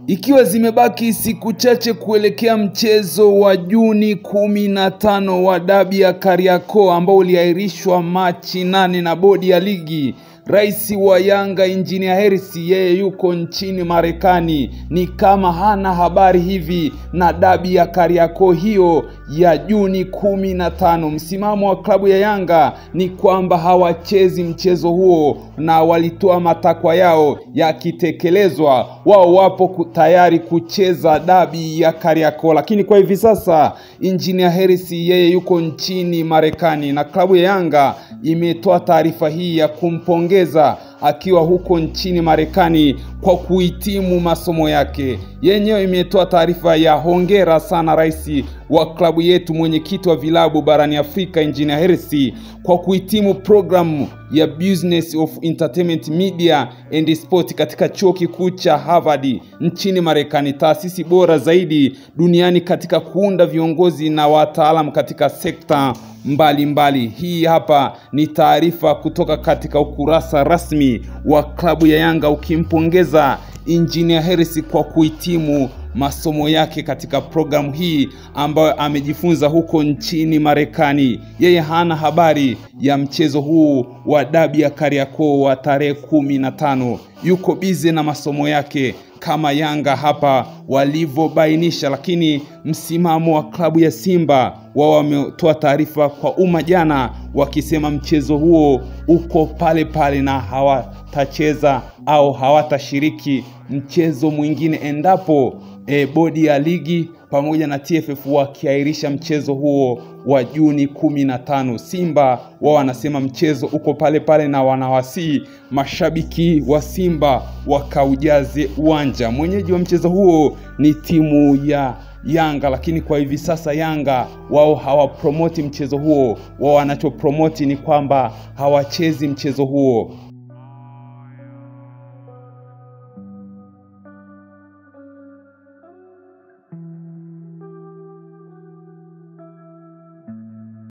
Ikiwa zimebaki siku chache kuelekea mchezo wa Juni 15 wa dabi ya Kariakoo ambao uliahirishwa Machi 8 na bodi ya ligi, Rais wa Yanga Engineer Hersi yeye yuko nchini Marekani, ni kama hana habari hivi na dabi ya Kariakoo hiyo ya Juni 15. Msimamo wa klabu ya Yanga ni kwamba hawachezi mchezo huo na walitoa matakwa yao yakitekelezwa, wao wapo tayari kucheza dabi ya Kariakoo. Lakini kwa hivi sasa Engineer Hersi yeye yuko nchini Marekani na klabu ya Yanga imetoa taarifa hii ya kumpongeza akiwa huko nchini Marekani kwa kuhitimu masomo yake. Yenyewe imetoa taarifa ya hongera sana rais wa klabu yetu, mwenyekiti wa vilabu barani Afrika Engineer Hersi, kwa kuhitimu programu ya Business of Entertainment Media and Sport katika chuo kikuu cha Harvard nchini Marekani, taasisi bora zaidi duniani katika kuunda viongozi na wataalamu katika sekta mbalimbali. Hii hapa ni taarifa kutoka katika ukurasa rasmi wa klabu ya Yanga ukimpongeza Engineer Hersi kwa kuhitimu masomo yake katika programu hii ambayo amejifunza huko nchini Marekani. Yeye hana habari ya mchezo huu wa dabi ya Kariakoo wa tarehe 15. Yuko busy na masomo yake kama Yanga hapa walivyobainisha. Lakini msimamo wa klabu ya Simba, wao wametoa taarifa kwa umma jana wakisema mchezo huo uko pale pale na hawatacheza au hawatashiriki mchezo mwingine endapo bodi ya ligi pamoja na TFF wakiahirisha mchezo huo wa Juni 15. Simba wao wanasema mchezo uko pale pale na wanawasi mashabiki wa Simba wakaujaze uwanja. Mwenyeji wa mchezo huo ni timu ya Yanga, lakini kwa hivi sasa Yanga wao hawapromoti mchezo huo. Wao wanachopromoti ni kwamba hawachezi mchezo huo.